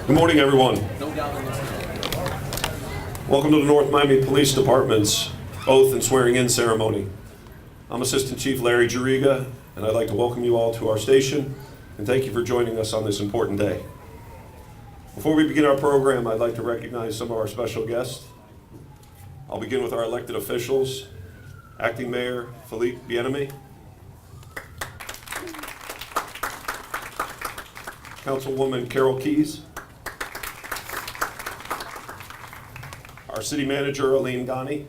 Good morning, everyone. Welcome to the North Miami Police Department's oath and swearing-in ceremony. I'm Assistant Chief Larry Jariga, and I'd like to welcome you all to our station and thank you for joining us on this important day. Before we begin our program, I'd like to recognize some of our special guests. I'll begin with our elected officials, Acting Mayor Philippe Bienemy, Councilwoman Carol Keys, our City Manager Aline Ghani,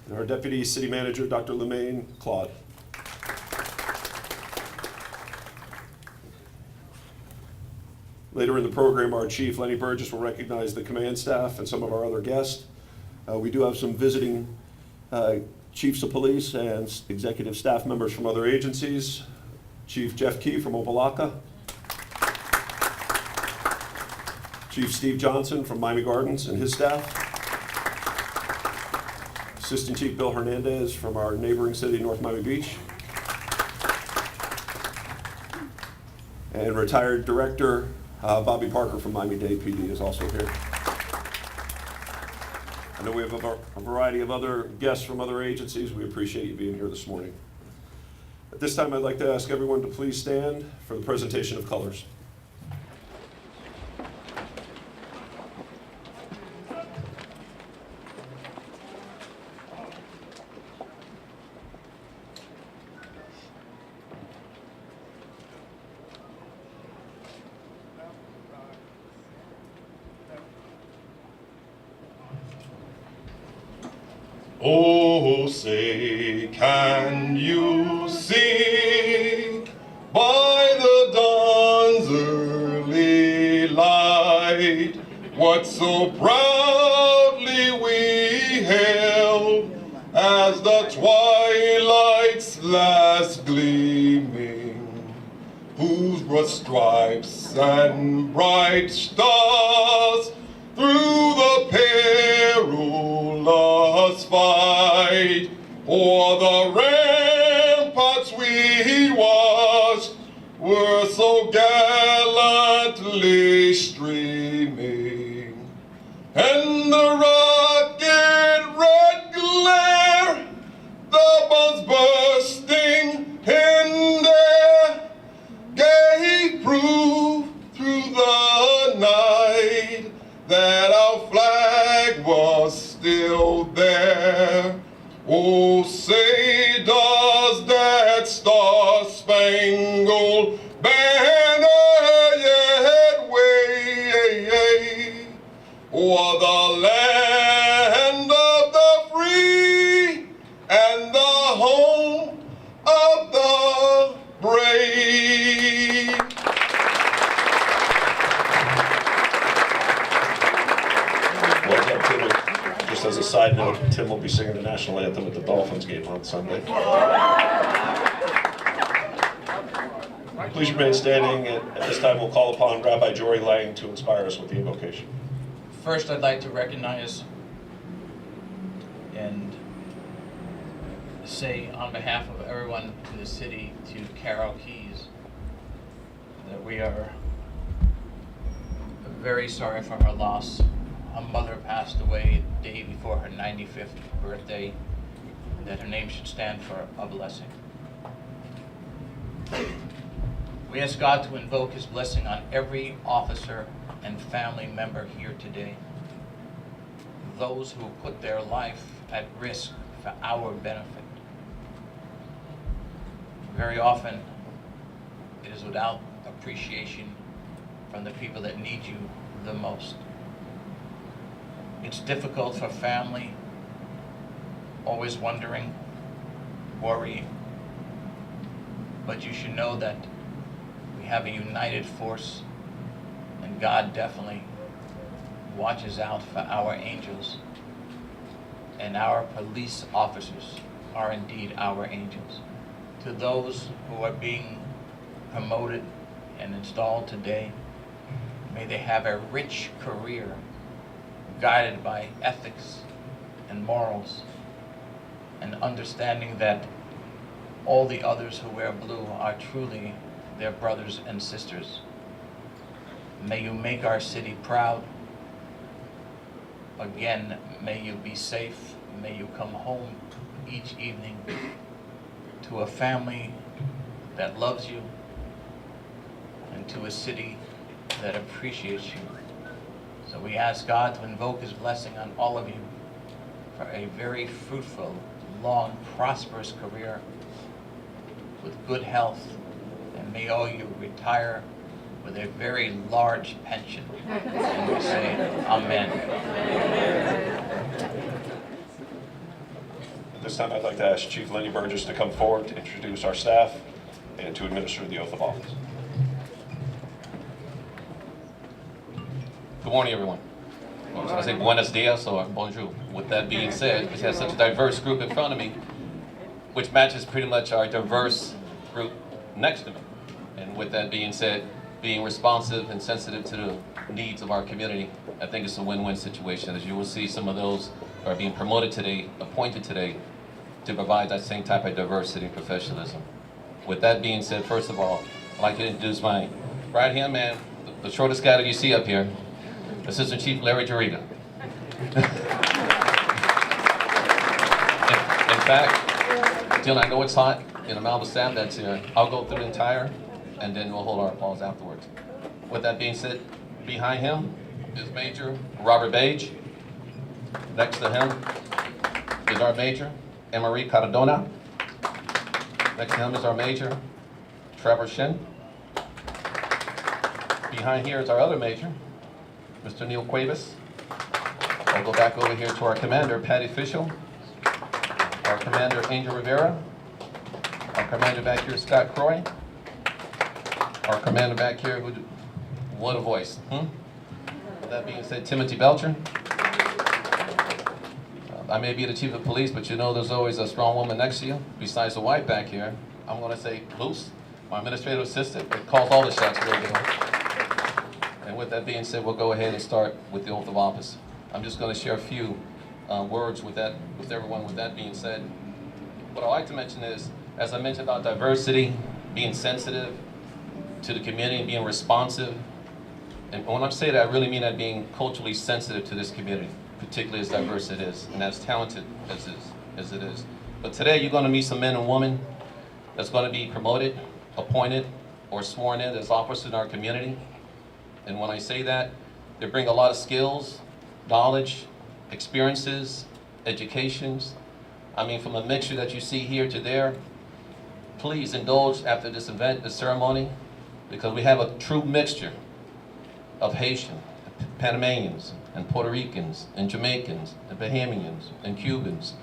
and our Deputy City Manager Dr. Lemaine Claude. Later in the program, our Chief Lenny Burgess will recognize the command staff and some of our other guests. We do have some visiting chiefs of police and executive staff members from other agencies. Chief Jeff Key from Opelika, Chief Steve Johnson from Miami Gardens and his staff, Assistant Chief Bill Hernandez from our neighboring city, North Miami Beach, and retired Director Bobby Parker from Miami-Dade PD is also here. I know we have a variety of other guests from other agencies. We appreciate you being here this morning. At this time, I'd like to ask everyone to please stand for the presentation of colors. Oh, say, can you see by the dawn's early light what so proudly we hailed as the twilight's last gleaming, whose broad stripes and bright stars through the perilous fight o'er the ramparts we watched were so gallantly streaming, and the rocket red glare, the bombs bursting in there, gave proof through the night that our flag was still there. Oh, say does that star-spangled banner yet wave o'er the land of the free and the home of the brave? Just as a side note, Tim will be singing the national anthem at the Dolphins game on Sunday. Please remain standing. At this time, we'll call upon Rabbi Jory Lang to inspire us with the invocation. First, I'd like to recognize and say on behalf of everyone in the city to Carol Keys that we are very sorry for her loss. Her mother passed away the day before her 95th birthday, and that her name should stand for a blessing. We ask God to invoke His blessing on every officer and family member here today, those who put their life at risk for our benefit. Very often, it is without appreciation from the people that need you the most. It's difficult for family, always wondering, worrying, but you should know that we have a united force, and God definitely watches out for our angels, and our police officers are indeed our angels. To those who are being promoted and installed today, may they have a rich career guided by ethics and morals, and understanding that all the others who wear blue are truly their brothers and sisters. May you make our city proud. Again, may you be safe. May you come home each evening to a family that loves you and to a city that appreciates you. So we ask God to invoke His blessing on all of you for a very fruitful, long, prosperous career with good health, and may all you retire with a very large pension. And we say, Amen. At this time, I'd like to ask Chief Lenny Burgess to come forward to introduce our staff and to administer the oath of office. Good morning, everyone. I was going to say buenos dias or bonjour. With that being said, we have such a diverse group in front of me, which matches pretty much our diverse group next to me. And with that being said, being responsive and sensitive to the needs of our community, I think it's a win-win situation. As you will see, some of those are being promoted today, appointed today, to provide that same type of diversity and professionalism. With that being said, first of all, I'd like to introduce my right-hand man, the shortest guy that you see up here, Assistant Chief Larry Jariga. In fact, Jill, I know it's hot, and I'm out of staff that's here. I'll go through the entire, and then we'll hold our applause afterwards. With that being said, behind him is Major Robert Bage. Next to him is our Major, Emery Cardona. Next to him is our Major, Trevor Shin. Behind here is our other Major, Mr. Neil Cuevas. I'll go back over here to our Commander, Patty Fischel. Our Commander, Angel Rivera. Our Commander back here, Scott Croy. Our Commander back here, what a voice. With that being said, Timothy Belcher. I may be the Chief of Police, but you know there's always a strong woman next to you. Besides the wife back here, I'm going to say Luce, my administrative assistant, that calls all the shots. And with that being said, we'll go ahead and start with the oath of office. I'm just going to share a few words with everyone. With that being said, what I'd like to mention is, as I mentioned about diversity, being sensitive to the community, being responsive. And when I say that, I really mean that being culturally sensitive to this community, particularly as diverse it is, and as talented as it is. But today, you're going to meet some men and women that's going to be promoted, appointed, or sworn in as officers in our community. And when I say that, they bring a lot of skills, knowledge, experiences, educations. I mean, from the mixture that you see here to there. Please indulge after this event, this ceremony, because we have a true mixture of Haitian, Panamanians, and Puerto Ricans, and Jamaicans, and Bahamians, and Cubans.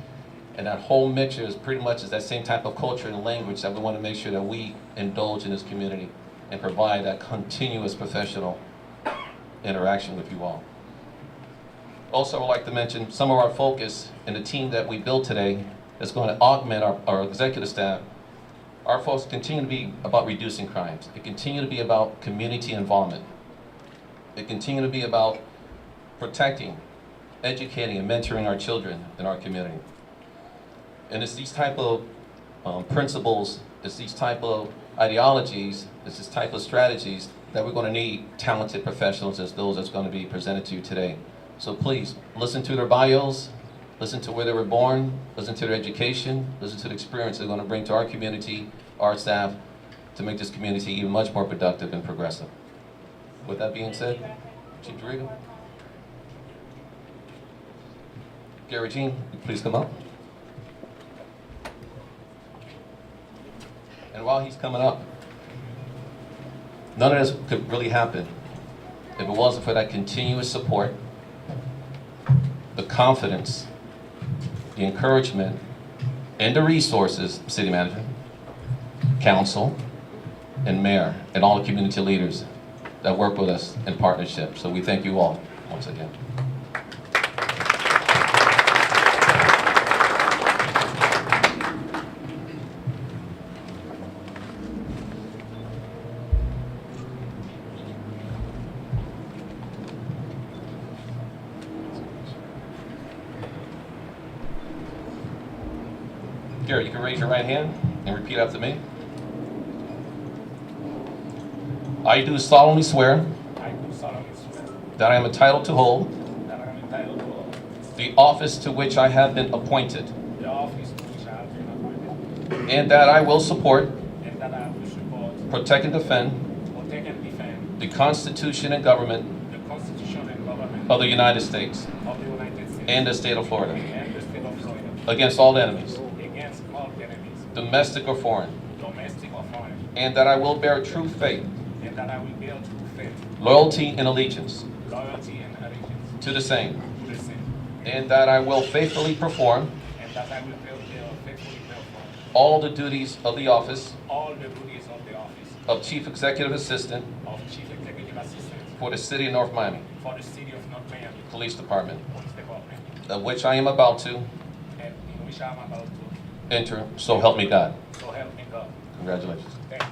And that whole mixture is pretty much that same type of culture and language that we want to make sure that we indulge in this community and provide that continuous professional interaction with you all. Also, I would like to mention some of our focus in the team that we built today is going to augment our executive staff. Our focus continue to be about reducing crimes. It continue to be about community involvement. It continue to be about protecting, educating, and mentoring our children in our community. And it's these type of principles, it's these type of ideologies, it's this type of strategies that we're going to need talented professionals as those that's going to be presented to you today. So please, listen to their bios, listen to where they were born, listen to their education, listen to the experience they're going to bring to our community, our staff, to make this community even much more productive and progressive. With that being said, Chief Jariga. Gary Jean, please come up. And while he's coming up, none of this could really happen if it wasn't for that continuous support, the confidence, the encouragement, and the resources, City Manager, Council, and Mayor, and all the community leaders that work with us in partnership. So we thank you all once again. Gary, you can raise your right hand and repeat after me. I do solemnly swear I do solemnly swear that I am entitled to hold that I am entitled to hold the office to which I have been appointed, the office to which I have been appointed, and that I will support, and that I will support, protect, and defend protect, and defend the Constitution and government the Constitution and government of the United States of the United States and the state of Florida and the state of Florida against all enemies, against all enemies, domestic or foreign, domestic or foreign, and that I will bear true faith, and that I will bear true faith, loyalty, and allegiance loyalty, and allegiance to the same, to the same, and that I will faithfully perform and that I will faithfully perform all the duties of the office all the duties of the office of Chief Executive Assistant of Chief Executive Assistant for the City of North Miami for the City of North Miami Police Department, Police Department, of which I am about to and in which I am about to. enter, so help me God. So help me God. Congratulations. Thank you.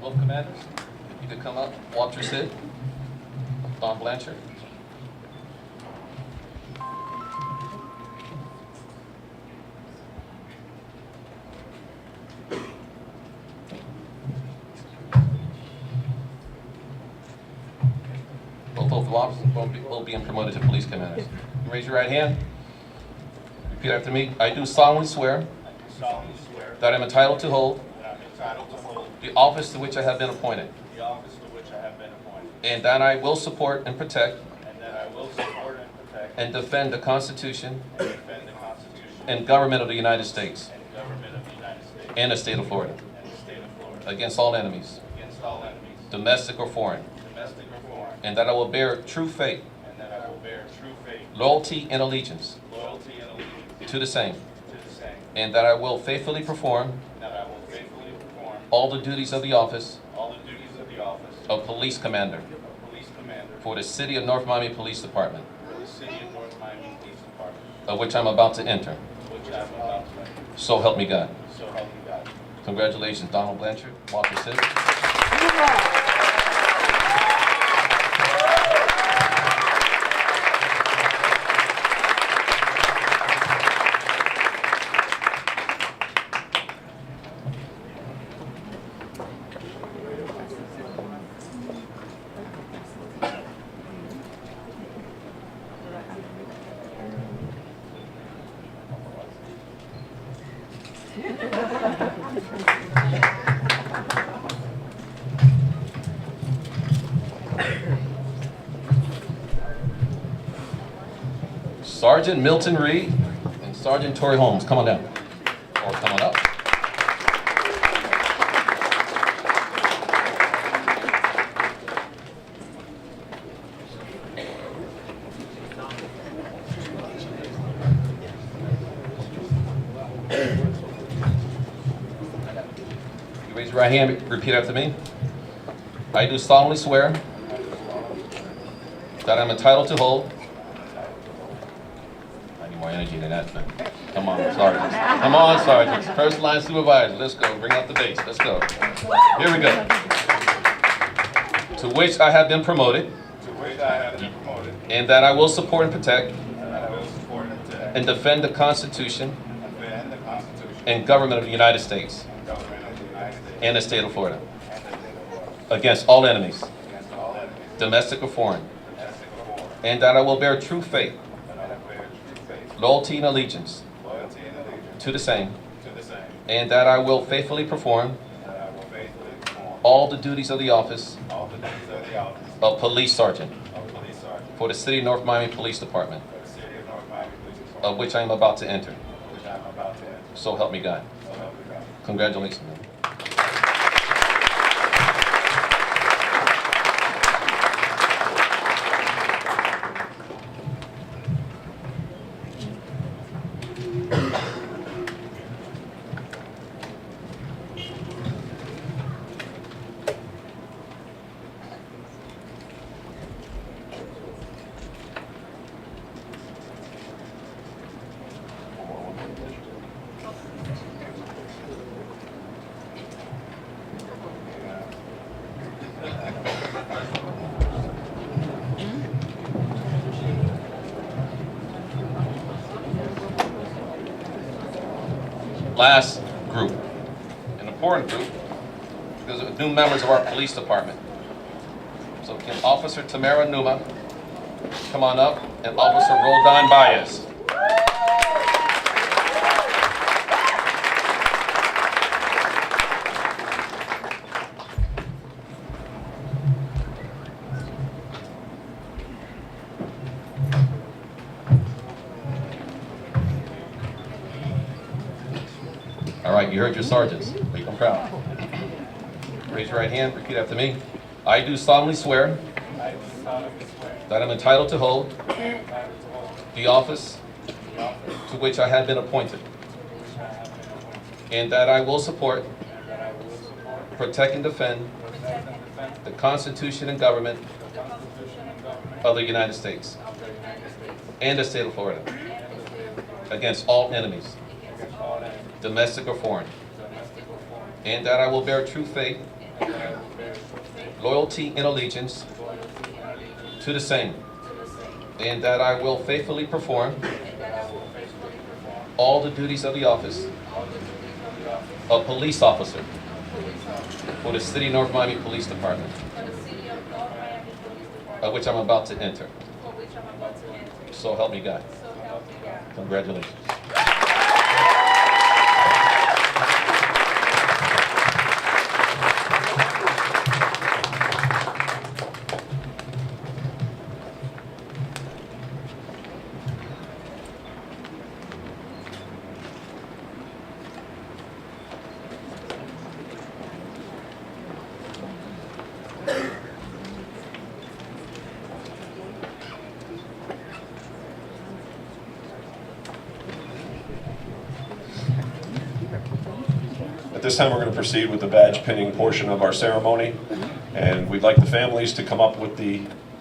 Both commanders, if you could come up, Walter Sid, Don Blanchard. Both officers will be promoted to police commanders. You raise your right hand. Repeat after me. I do solemnly swear Solemnly swear that I am entitled to hold that I am entitled to hold the office to which I have been appointed, the office to which I have been appointed, and that I will support and protect and that I will support and protect and defend the Constitution and defend the Constitution and government of the United States and government of the United States and the state of Florida and the state of Florida against all enemies, against all enemies, domestic or foreign, domestic or foreign, and that I will bear true faith, and that I will bear true faith, loyalty, and allegiance loyalty, and allegiance to the same, to the same, and that I will faithfully perform and that I will faithfully perform all the duties of the office all the duties of the office of police commander of police commander for the City of North Miami Police Department, for the City of North Miami Police Department, of which I'm about to enter. which I am about to enter. So help me God. So help me God. Congratulations, Donald Blanchard, Walter Sid. Sergeant Milton Reed and Sergeant Tori Holmes, come on down. Or come on up. You raise your right hand, repeat after me. I do solemnly swear that I'm entitled to hold. I need more energy than that, man. Come on, sergeants. Come on, sergeants. First line supervisor. Let's go. Bring out the bass. Let's go. Here we go. To which I have been promoted, To which I have been promoted, and that I will support and protect and that I will support and protect and defend the Constitution and defend the Constitution and government of the United States and government of the United States and the state of Florida and the state of Florida against all enemies, against all enemies, domestic or foreign, domestic or foreign, and that I will bear true faith, and that I will bear true faith, loyalty, and allegiance loyalty, and allegiance to the same, to the same, and that I will faithfully perform and that I will faithfully perform all the duties of the office all the duties of the office of police sergeant of police sergeant for the City of North Miami Police Department, for the City of North Miami Police Department, of which I am about to enter. which I am about to enter. So help me God. So help me God. Congratulations, man. last group, an important group, because of new members of our police department. So can Officer Tamara Numa come on up, and Officer Roldan Baez. All right, you heard your sergeants. Make them proud. Raise your right hand, repeat after me. I do solemnly swear I do solemnly swear that I'm entitled to hold that I will hold the office the office to which I have been appointed, to which I have been appointed, and that I will support, and that I will support, protect, and defend protect, and defend the Constitution and government the Constitution and government of the United States of the United States and the state of Florida and the state of Florida against all enemies, against all enemies, domestic or foreign, domestic or foreign, and that I will bear true faith, and that I will bear true faith, loyalty, and allegiance loyalty, and allegiance to the same, to the same, and that I will faithfully perform and that I will faithfully perform all the duties of the office all the duties of the office of police officer of police officer for the City of North Miami Police Department, for the City of North Miami Police Department, of which I'm about to enter. for which I'm about to enter. So help me God. So help me God. Congratulations. At this time, we're going to proceed with the badge pinning portion of our ceremony, and we'd like the families to come up with the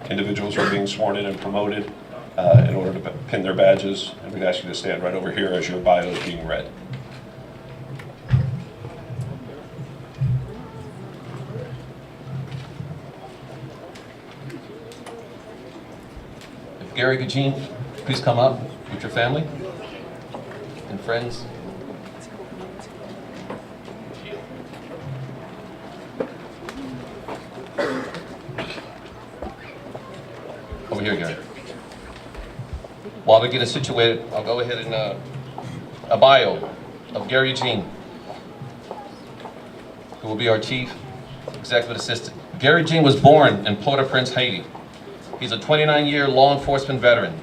individuals who are being sworn in and promoted in order to pin their badges, and we'd ask you to stand right over here as your bio is being read. If Gary Gugine, please come up with your family and friends. Over here, Gary. While they're getting situated, I'll go ahead and a bio of Gary Gugine, who will be our Chief Executive Assistant. Gary Gugine was born in Port-au-Prince, Haiti. He's a 29-year law enforcement veteran.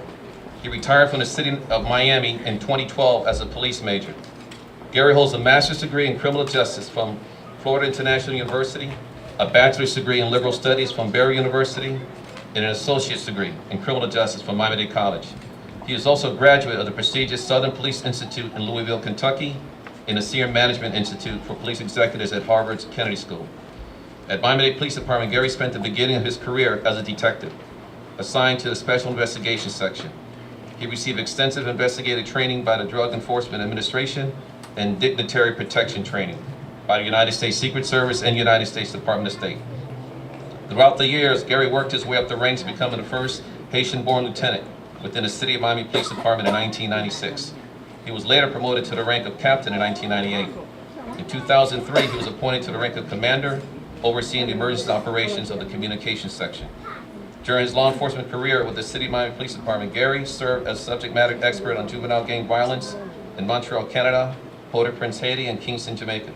He retired from the city of Miami in 2012 as a police major. Gary holds a master's degree in criminal justice from Florida International University, a bachelor's degree in liberal studies from Barry University, and an associate's degree in criminal justice from Miami-Dade College. He is also a graduate of the prestigious Southern Police Institute in Louisville, Kentucky, and the Senior Management Institute for Police Executives at Harvard's Kennedy School. At Miami-Dade Police Department, Gary spent the beginning of his career as a detective, assigned to the Special Investigations Section. He received extensive investigative training by the Drug Enforcement Administration and dignitary protection training by the United States Secret Service and United States Department of State. Throughout the years, Gary worked his way up the ranks, becoming the first Haitian-born lieutenant within the City of Miami Police Department in 1996. He was later promoted to the rank of captain in 1998. In 2003, he was appointed to the rank of commander, overseeing the emergency operations of the communications section. During his law enforcement career with the City of Miami Police Department, Gary served as subject matter expert on juvenile gang violence in Montreal, Canada, Port-au-Prince, Haiti, and Kingston, Jamaica.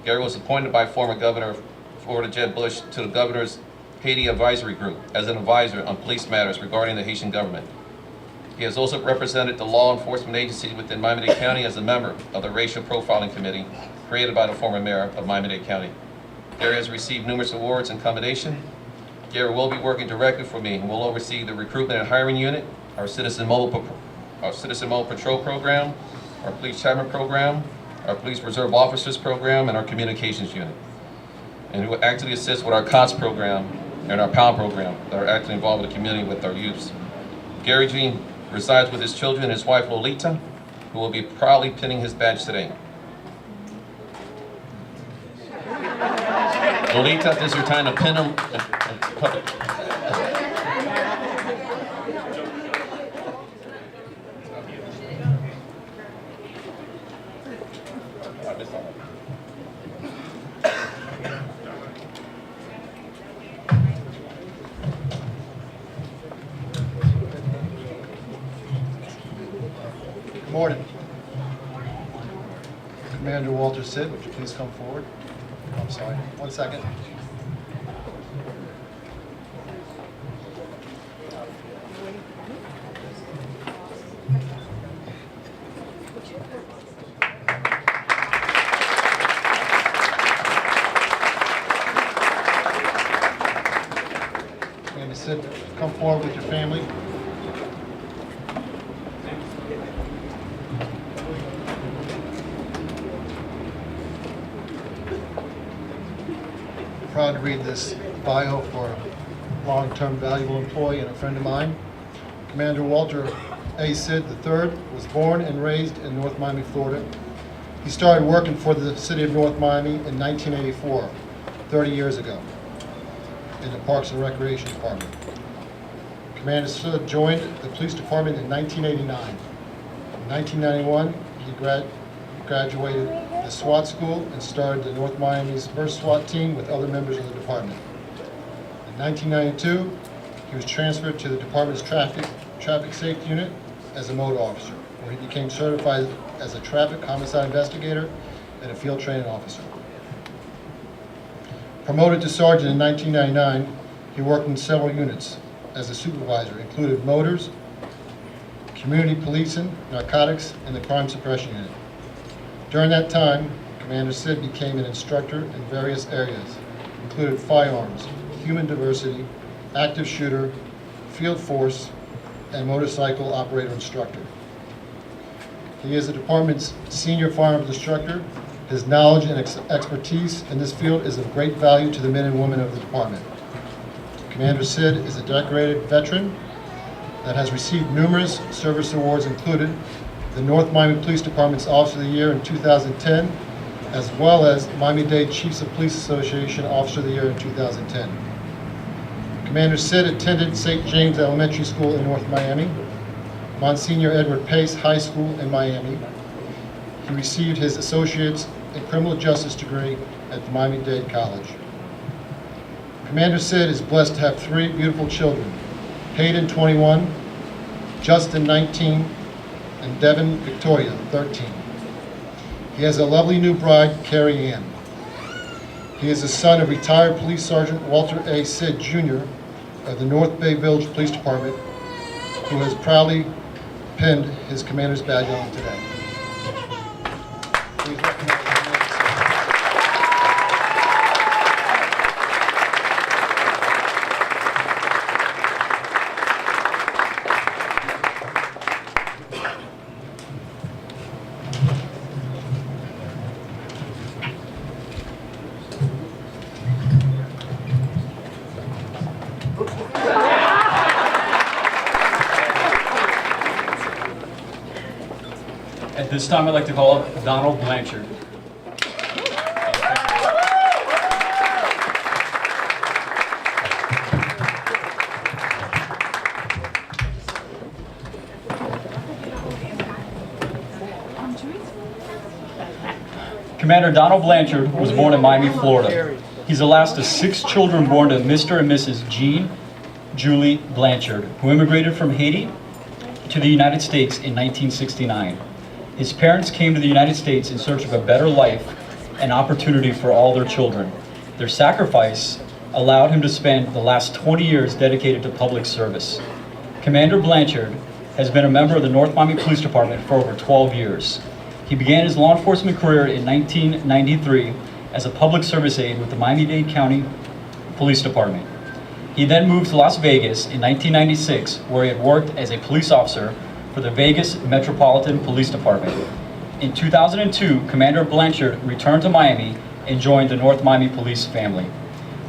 Gary was appointed by former Governor of Florida Jeb Bush to the Governor's Haiti Advisory Group as an advisor on police matters regarding the Haitian government. He has also represented the law enforcement agencies within Miami-Dade County as a member of the Racial Profiling Committee created by the former mayor of Miami-Dade County. Gary has received numerous awards and commendation. Gary will be working directly for me and will oversee the recruitment and hiring unit, our Citizen Mobile Patrol program, our Police Chairman program, our Police Reserve Officers program, and our Communications unit. And he will actively assist with our COTS program and our PAL program that are actively involved with the community with our youths. Gary Gugine resides with his children and his wife Lolita, who will be proudly pinning his badge today. Lolita, this is your time to pin him in public. recorded. Commander Walter Sid, would you please come forward? I'm sorry, 1 second. Commander Sid, come forward with your family. Proud to read this bio for a long-term valuable employee and a friend of mine. Commander Walter A. Sid III was born and raised in North Miami, Florida. He started working for the city of North Miami in 1984, 30 years ago, in the Parks and Recreation Department. Commander Sid joined the police department in 1989. In 1991, he graduated the SWAT school and started the North Miami's first SWAT team with other members of the department. In 1992, he was transferred to the department's traffic safety unit as a motor officer, where he became certified as a traffic homicide investigator and a field training officer. Promoted to sergeant in 1999, he worked in several units as a supervisor, included motors, community policing, narcotics, and the crime suppression unit. During that time, Commander Sid became an instructor in various areas, included firearms, human diversity, active shooter, field force, and motorcycle operator instructor. He is the department's senior firearms instructor. His knowledge and expertise in this field is of great value to the men and women of the department. Commander Sid is a decorated veteran that has received numerous service awards, included the North Miami Police Department's Officer of the Year in 2010, as well as Miami-Dade Chiefs of Police Association Officer of the Year in 2010. Commander Sid attended St. James Elementary School in North Miami, Monsignor Edward Pace High School in Miami. He received his Associate's in Criminal Justice degree at the Miami-Dade College. Commander Sid is blessed to have 3 beautiful children, Hayden, 21, Justin, 19, and Devin Victoria, 13. He has a lovely new bride, Carrie Ann. He is the son of retired Police Sergeant Walter A. Sid, Jr. of the North Bay Village Police Department, who has proudly pinned his commander's badge on him today. Please recognize Commander Sid. At this time, I'd like to call up Donald Blanchard. Commander Donald Blanchard was born in Miami, Florida. He's the last of 6 children born to Mr. and Mrs. Jean Julie Blanchard, who immigrated from Haiti to the United States in 1969. His parents came to the United States in search of a better life and opportunity for all their children. Their sacrifice allowed him to spend the last 20 years dedicated to public service. Commander Blanchard has been a member of the North Miami Police Department for over 12 years. He began his law enforcement career in 1993 as a public service aide with the Miami-Dade County Police Department. He then moved to Las Vegas in 1996, where he had worked as a police officer for the Vegas Metropolitan Police Department. In 2002, Commander Blanchard returned to Miami and joined the North Miami Police family.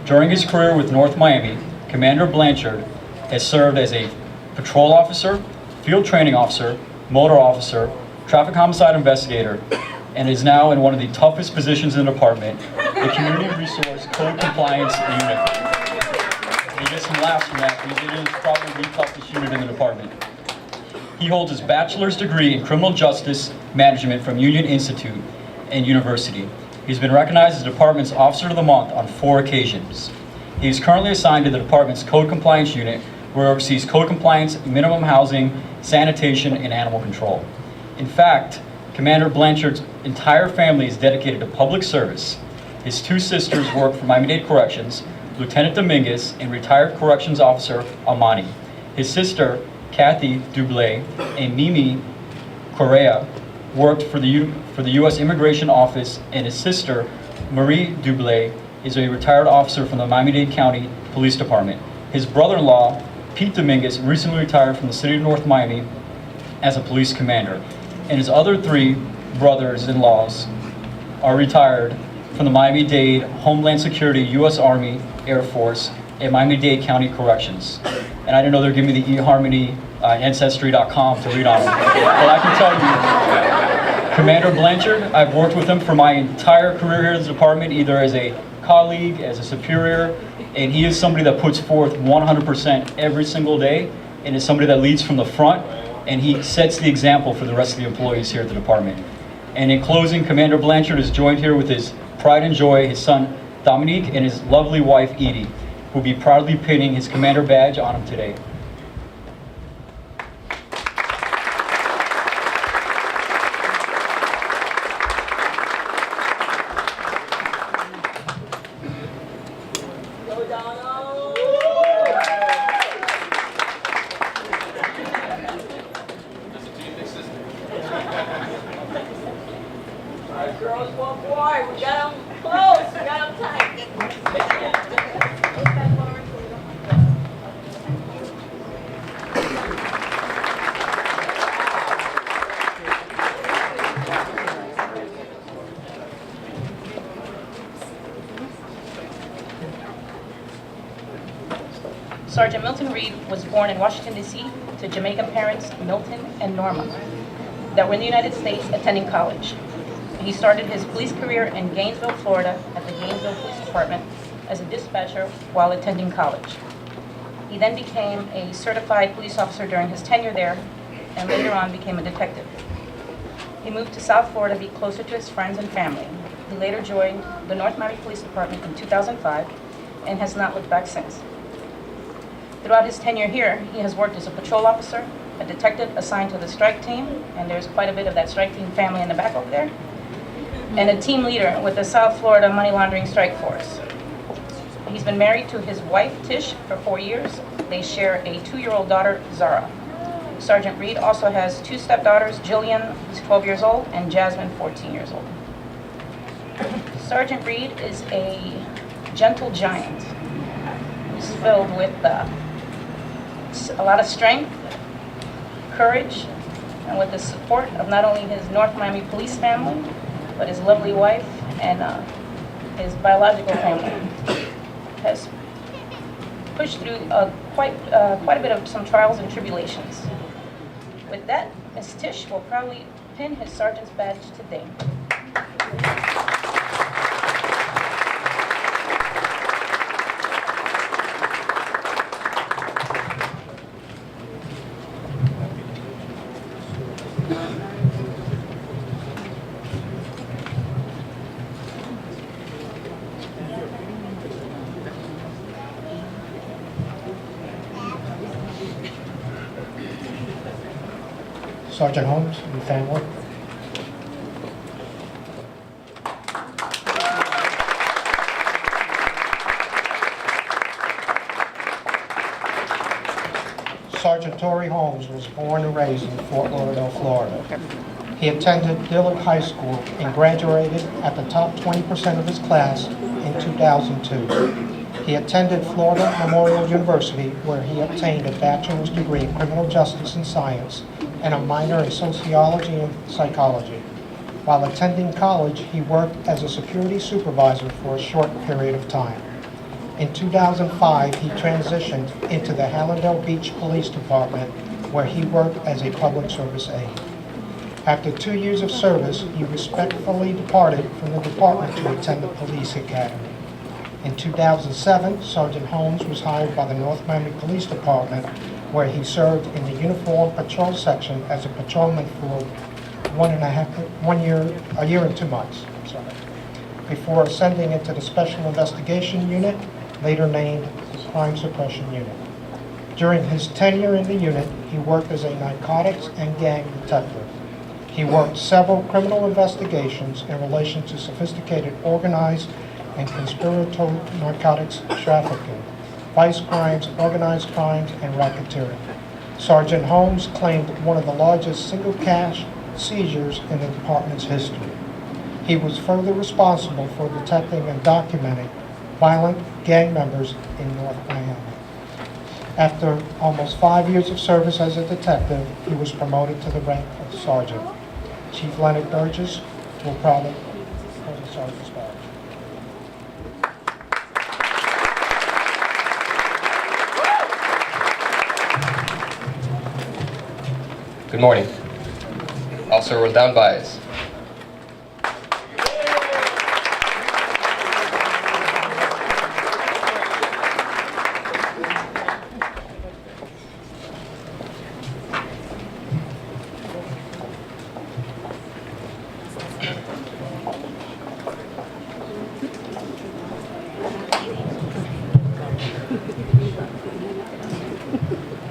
During his career with North Miami, Commander Blanchard has served as a patrol officer, field training officer, motor officer, traffic homicide investigator, and is now in one of the toughest positions in the department, the Community Resource Code Compliance Unit. You get some laughs from that because it is probably the toughest unit in the department. He holds his bachelor's degree in criminal justice management from Union Institute and University. He's been recognized as the department's Officer of the Month on 4 occasions. He is currently assigned to the department's Code Compliance Unit, where he oversees code compliance, minimum housing, sanitation, and animal control. In fact, Commander Blanchard's entire family is dedicated to public service. His two sisters work for Miami-Dade Corrections, Lieutenant Dominguez and retired corrections officer Amani. His sister, Kathy Dublé, and Mimi Correa worked for the U.S. Immigration Office, and his sister, Marie Dublé, is a retired officer from the Miami-Dade County Police Department. His brother-in-law, Pete Dominguez, recently retired from the city of North Miami as a police commander. And his other three brothers-in-laws are retired from the Miami-Dade Homeland Security, U.S. Army, Air Force, and Miami-Dade County Corrections. And I didn't know they were giving me the eHarmony Ancestry.com to read on them. But I can tell you, Commander Blanchard, I've worked with him for my entire career here in the department, either as a colleague, as a superior, and he is somebody that puts forth 100% every single day, and is somebody that leads from the front, and he sets the example for the rest of the employees here at the department. And in closing, Commander Blanchard is joined here with his pride and joy, his son Dominique, and his lovely wife Edie, who will be proudly pinning his commander badge on him today. Girls, one boy, we got them close, we got them tight. Sergeant Milton Reed was born in Washington, D.C. to Jamaican parents Milton and Norma that were in the United States attending college. He started his police career in Gainesville, Florida at the Gainesville Police Department as a dispatcher while attending college. He then became a certified police officer during his tenure there and later on became a detective. He moved to South Florida to be closer to his friends and family. He later joined the North Miami Police Department in 2005 and has not looked back since. Throughout his tenure here, he has worked as a patrol officer, a detective assigned to the strike team, and there's quite a bit of that strike team family in the back over there, and a team leader with the South Florida Money Laundering Strike Force. He's been married to his wife, Tish, for 4 years. They share a 2-year-old daughter, Zara. Sergeant Reed also has 2 stepdaughters, Jillian, who's 12 years old, and Jasmine, 14 years old. Sergeant Reed is a gentle giant. He's filled with a lot of strength, courage, and with the support of not only his North Miami police family, but his lovely wife and his biological family. Has pushed through quite a bit of some trials and tribulations. With that, Ms. Tish will proudly pin his sergeant's badge today. Sergeant Holmes and family. Sergeant Torrey Holmes was born and raised in Fort Lauderdale, Florida. He attended Dillard High School and graduated at the top 20% of his class in 2002. He attended Florida Memorial University, where he obtained a bachelor's degree in criminal justice and science and a minor in sociology and psychology. While attending college, he worked as a security supervisor for a short period of time. In 2005, he transitioned into the Hallandale Beach Police Department, where he worked as a public service aide. After 2 years of service, he respectfully departed from the department to attend the police academy. In 2007, Sergeant Holmes was hired by the North Miami Police Department, where he served in the Uniform Patrol Section as a patrolman for a year and 2 months, before ascending into the Special Investigation Unit, later named the Crime Suppression Unit. During his tenure in the unit, he worked as a narcotics and gang detective. He worked several criminal investigations in relation to sophisticated organized and conspiratorial narcotics trafficking, vice crimes, organized crimes, and racketeering. Sergeant Holmes claimed one of the largest single cash seizures in the department's history. He was further responsible for detecting and documenting violent gang members in North Miami. After almost 5 years of service as a detective, he was promoted to the rank of sergeant. Chief Leonard Burgess will proudly present the sergeant's badge. Good morning. Officer Roldan Baez.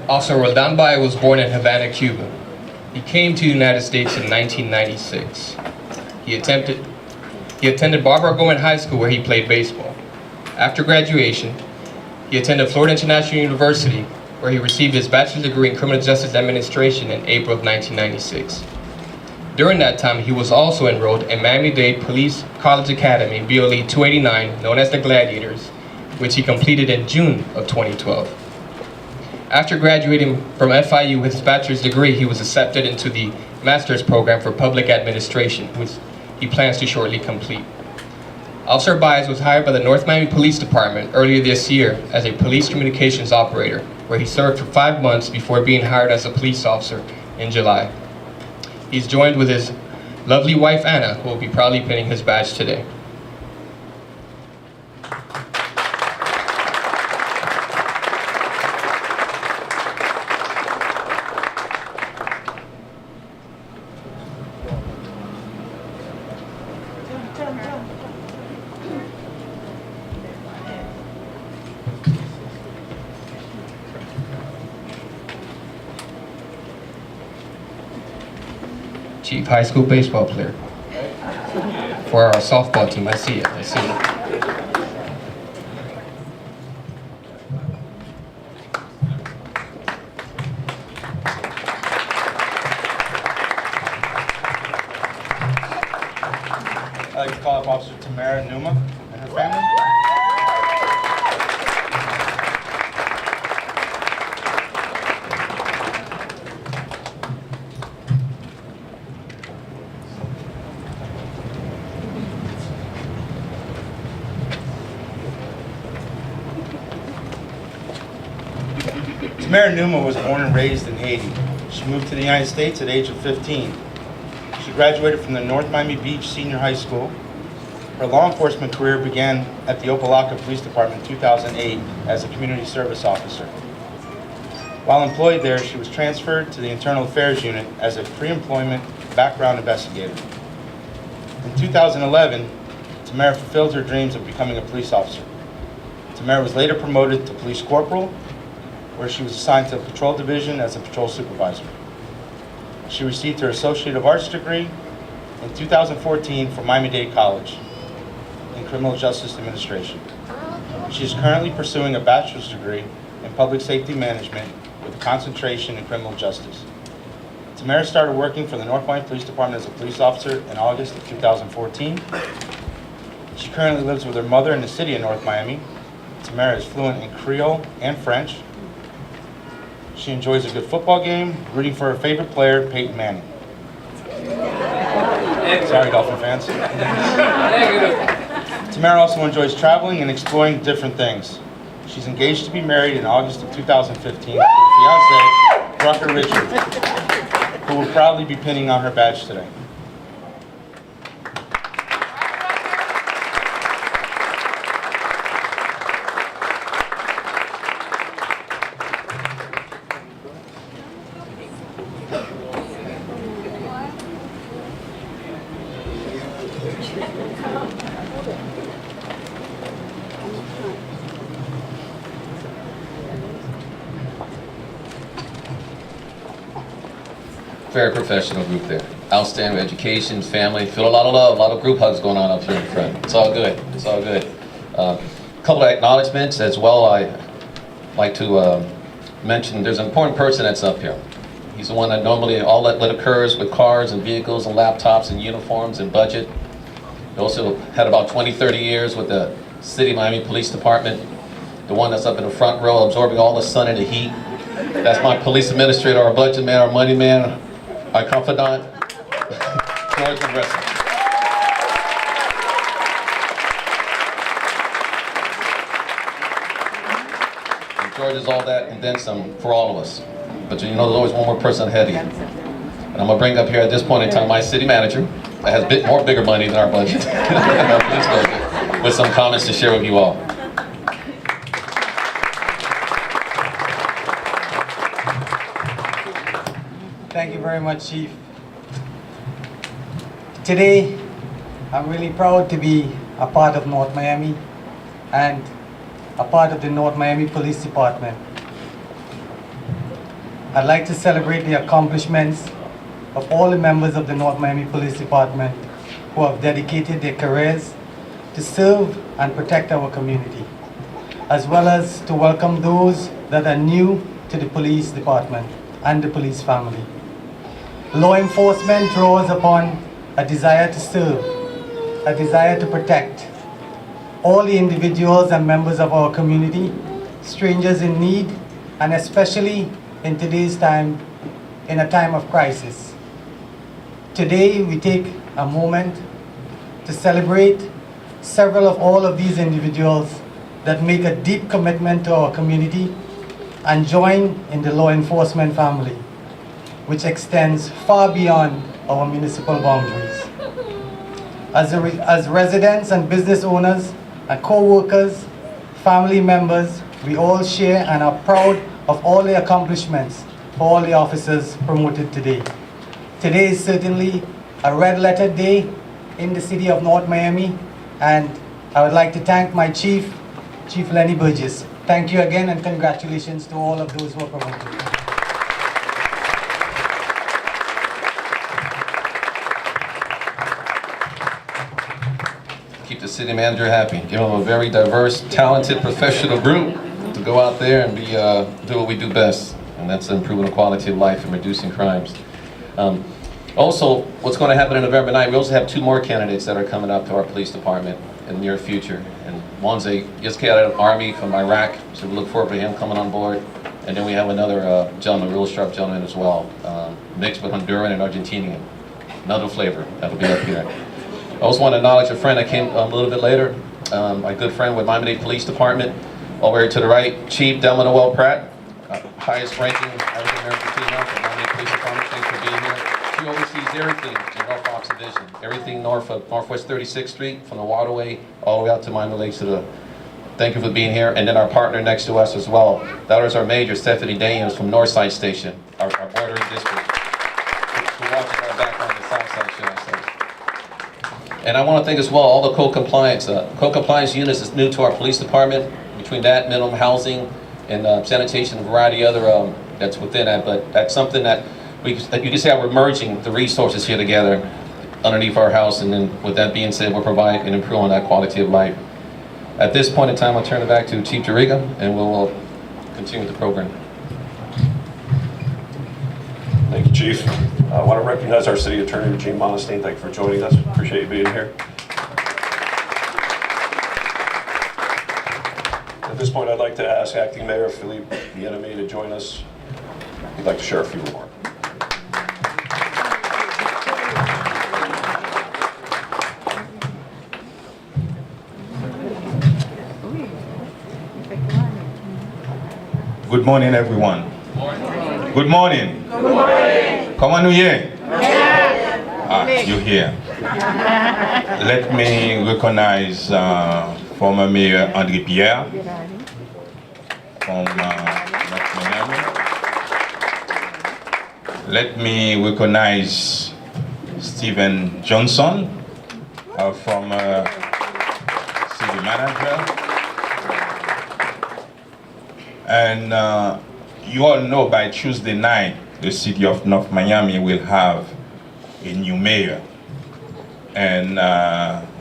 Officer Roldan Baez was born in Havana, Cuba. He came to the United States in 1996. He attended Barbara Gorman High School where he played baseball. After graduation, he attended Florida International University where he received his bachelor's degree in criminal justice administration in April of 1996. During that time, he was also enrolled in Miami-Dade Police College Academy, BLE 289, known as the Gladiators, which he completed in June of 2012. After graduating from FIU with his bachelor's degree, he was accepted into the master's program for public administration, which he plans to shortly complete. Officer Baez was hired by the North Miami Police Department earlier this year as a police communications operator, where he served for 5 months before being hired as a police officer in July. He's joined with his lovely wife, Anna, who will be proudly pinning his badge today. Chief high school baseball player for our softball team. I see it. I see it. I'd like to call up Officer Tamara Numa and her family. Tamara Numa was born and raised in Haiti. She moved to the United States at the age of 15. She graduated from the North Miami Beach Senior High School. Her law enforcement career began at the Opelika Police Department in 2008 as a community service officer. While employed there, she was transferred to the Internal Affairs Unit as a pre-employment background investigator. In 2011, Tamara fulfilled her dreams of becoming a police officer. Tamara was later promoted to police corporal, where she was assigned to a patrol division as a patrol supervisor. She received her Associate of Arts degree in 2014 from Miami-Dade College in Criminal Justice Administration. She is currently pursuing a bachelor's degree in Public Safety Management with a concentration in criminal justice. Tamara started working for the North Miami Police Department as a police officer in August of 2014. She currently lives with her mother in the city of North Miami. Tamara is fluent in Creole and French. She enjoys a good football game, rooting for her favorite player, Peyton Manning. Sorry, Dolphin fans. Tamara also enjoys traveling and exploring different things. She's engaged to be married in August of 2015 to her fiance, Rucker Richard, who will proudly be pinning on her badge today. Very professional group there. outstanding education, family. Feel a lot of love, a lot of group hugs going on up here in front. It's all good. It's all good. A couple of acknowledgments as well. I like to mention there's an important person that's up here. He's the one that normally all that occurs with cars and vehicles and laptops and uniforms and budget. He also had about 20, 30 years with the City of Miami Police Department. The one that's up in the front row absorbing all the sun and the heat. That's my police administrator, our budget man, our money man, our confidant, George Russell. George is all that and then some for all of us. But you know, there's always one more person ahead of you. And I'm gonna bring up here at this point in time my city manager that has bigger money than our budget, our police budget, with some comments to share with you all. Thank you very much, Chief. Today, I'm really proud to be a part of North Miami and a part of the North Miami Police Department. I'd like to celebrate the accomplishments of all the members of the North Miami Police Department who have dedicated their careers to serve and protect our community, as well as to welcome those that are new to the police department and the police family. Law enforcement draws upon a desire to serve, a desire to protect all the individuals and members of our community, strangers in need, and especially in today's time, in a time of crisis. Today, we take a moment to celebrate several of all of these individuals that make a deep commitment to our community and join in the law enforcement family, which extends far beyond our municipal boundaries. As residents and business owners and co-workers, family members, we all share and are proud of all the accomplishments for all the officers promoted today. Today is certainly a red letter day in the city of North Miami, and I would like to thank my Chief Lenny Burgess. Thank you again and congratulations to all of those who are promoted. Keep the city manager happy. Give him a very diverse, talented, professional group to go out there and do what we do best, and that's improving the quality of life and reducing crimes. Also, what's going to happen on November 9th, we also have 2 more candidates that are coming up to our police department in the near future. And one's a just got out of the Army from Iraq, so we look forward to him coming on board. And then we have another gentleman, real sharp gentleman as well, mixed with Honduran and Argentinian. Another flavor that'll be up here. I also want to acknowledge a friend that came a little bit later, my good friend with Miami-Dade Police Department, over here to the right, Chief Delma Noel Pratt, highest ranking African-American female from Miami-Dade Police Department. Thanks for being here. She oversees everything in North Fox Division, everything north of Northwest 36th Street, from the waterway all the way out to Miami Lakes to the. Thank you for being here. And then our partner next to us as well. That was our major, Stephanie Daniels from Northside Station, our bordering district, who watches our back on the south side, should I say. And I want to thank as well all the co-compliance. Co-compliance units is new to our police department. Between that, minimum housing, and sanitation, a variety of other that's within that. But that's something that you can see how we're merging the resources here together underneath our house. And then with that being said, we'll provide and improve on that quality of life. At this point in time, I'll turn it back to Chief Jariga, and we'll continue with the program. Thank you, Chief. I want to recognize our City Attorney, Eugene Monestein. Thank you for joining us. Appreciate you being here. At this point, I'd like to ask Acting Mayor Philippe Bienemy to join us. He'd like to share a few remarks. Good morning, everyone. Good morning. Good morning. Comment nous hier? Yes. You here. Let me recognize former Mayor André Pierre from North Miami. Let me recognize Stephen Johnson, our former city manager. And you all know by Tuesday night, the city of North Miami will have a new mayor. And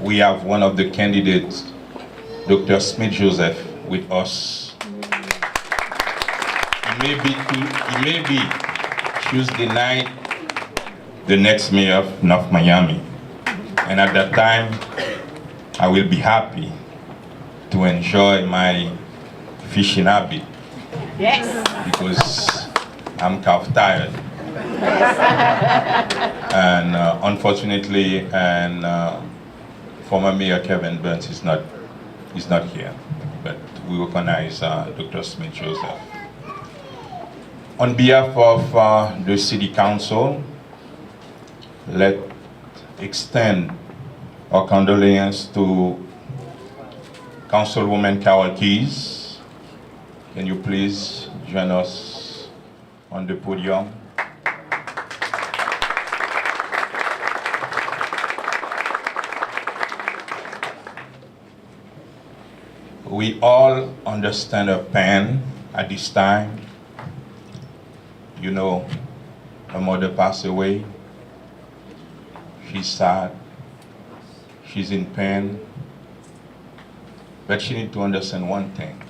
we have one of the candidates, Dr. Smith Joseph, with us. He may be Tuesday night the next mayor of North Miami. And at that time, I will be happy to enjoy my fishing habit. Yes. Because I'm calf tired. And unfortunately, former Mayor Kevin Burns is not here, but we recognize Dr. Smith Joseph. On behalf of the City Council, let's extend our condolences to Councilwoman Carol Keys. Can you please join us on the podium? We all understand her pain at this time. You know, her mother passed away. She's sad. She's in pain. But she needs to understand one thing.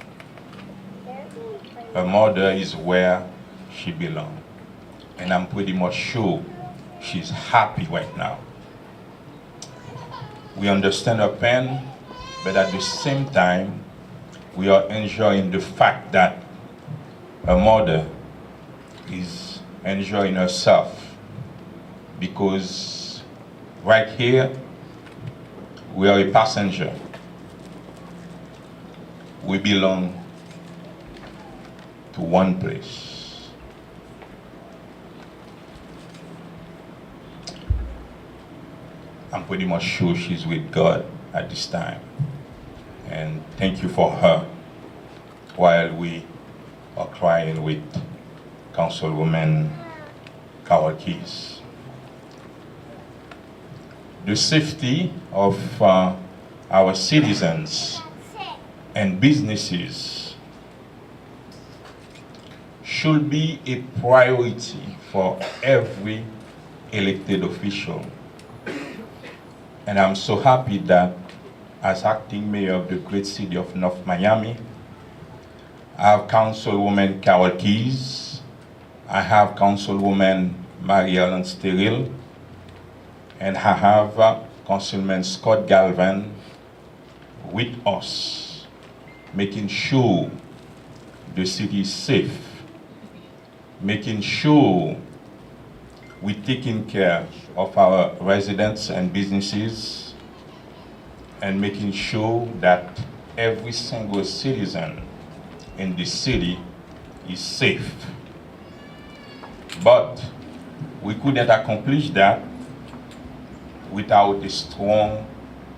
Her mother is where she belongs. And I'm pretty much sure she's happy right now. We understand her pain, but at the same time, we are enjoying the fact that her mother is enjoying herself, because right here, we are a passenger. We belong to one place. I'm pretty much sure she's with God at this time. And thank you for her while we are crying with Councilwoman Carol Keys. The safety of our citizens and businesses should be a priority for every elected official. And I'm so happy that as acting mayor of the great city of North Miami, I have Councilwoman Carol Keys, I have Councilwoman Marie-Ellen Steril, and I have Councilman Scott Galvin with us, making sure the city is safe, making sure we're taking care of our residents and businesses, and making sure that every single citizen in the city is safe. But we couldn't accomplish that without a strong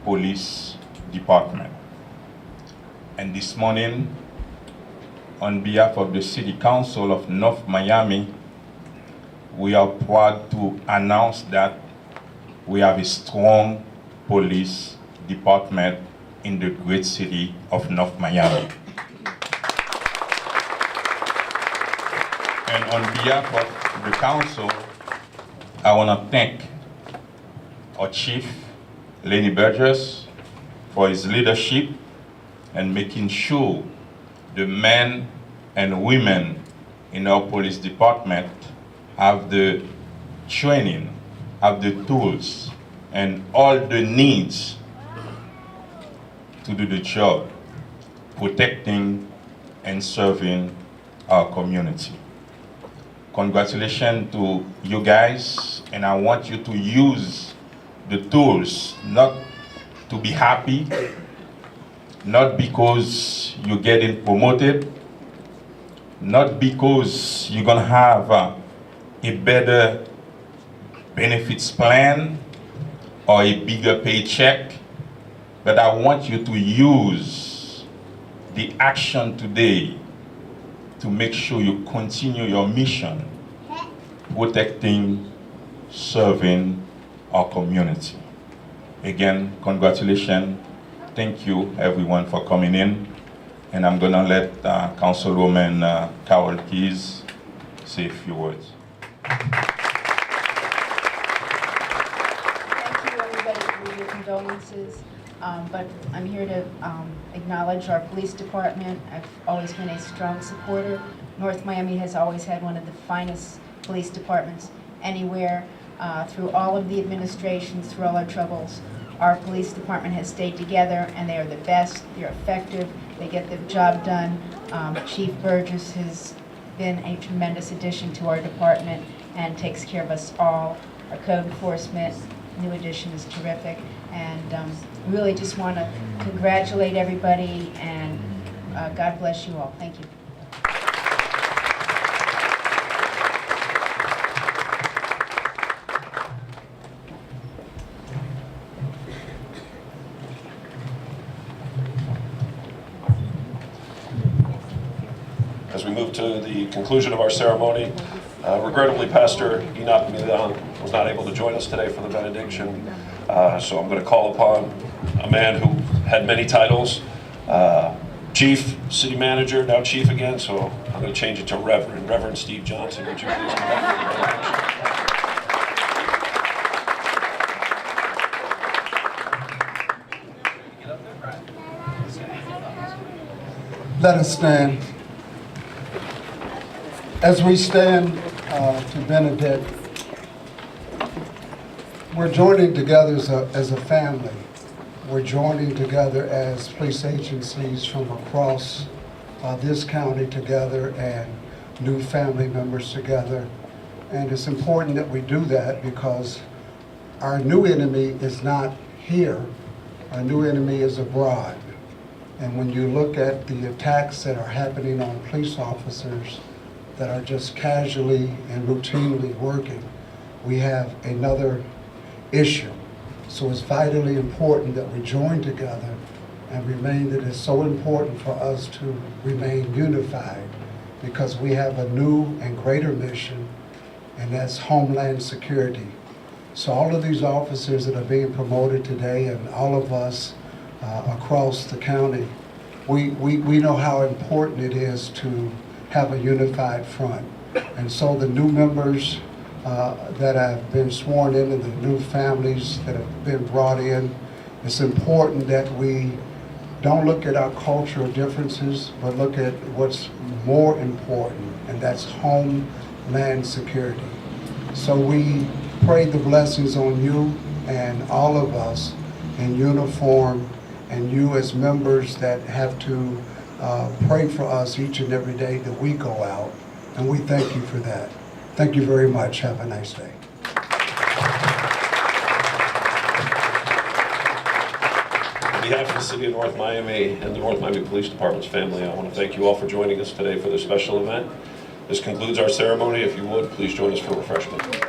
police department. And this morning, on behalf of the City Council of North Miami, we are proud to announce that we have a strong police department in the great city of North Miami. And on behalf of the council, I want to thank our chief, Lenny Burgess, for his leadership and making sure the men and women in our police department have the training, have the tools, and all the needs to do the job, protecting and serving our community. Congratulations to you guys, and I want you to use the tools, not to be happy, not because you're getting promoted, not because you're gonna have a better benefits plan or a bigger paycheck, but I want you to use the action today to make sure you continue your mission, protecting, serving our community. Again, congratulations. Thank you everyone for coming in. And I'm gonna let Councilwoman Carol Keys say a few words. condolences, but I'm here to acknowledge our police department. I've always been a strong supporter. North Miami has always had one of the finest police departments anywhere. Through all of the administrations, through all our troubles, our police department has stayed together, and they are the best. They're effective. They get the job done. Chief Burgess has been a tremendous addition to our department and takes care of us all. Our code enforcement, new addition, is terrific. And really just want to congratulate everybody, and God bless you all. Thank you. As we move to the conclusion of our ceremony, regrettably, Pastor Enoch Milan was not able to join us today for the benediction, so I'm going to call upon a man who had many titles, Chief, City Manager, now Chief again, so I'm going to change it to Reverend. Reverend Steve Johnson, would you please come up for the benediction? Let us stand. As we stand to benedict, we're joining together as a family. We're joining together as police agencies from across this county together, and new family members together. And it's important that we do that because our new enemy is not here. Our new enemy is abroad. And when you look at the attacks that are happening on police officers that are just casually and routinely working, we have another issue. So it's vitally important that we join together and remain, that it's so important for us to remain unified, because we have a new and greater mission, and that's Homeland Security. So all of these officers that are being promoted today, and all of us across the county, we know how important it is to have a unified front. And so the new members that have been sworn in, and the new families that have been brought in, it's important that we don't look at our cultural differences, but look at what's more important, and that's Homeland Security. So we pray the blessings on you and all of us in uniform, and you as members that have to pray for us each and every day that we go out. And we thank you for that. Thank you very much. Have a nice day. On behalf of the City of North Miami and the North Miami Police Department's family, I want to thank you all for joining us today for this special event. This concludes our ceremony. If you would, please join us for refreshment.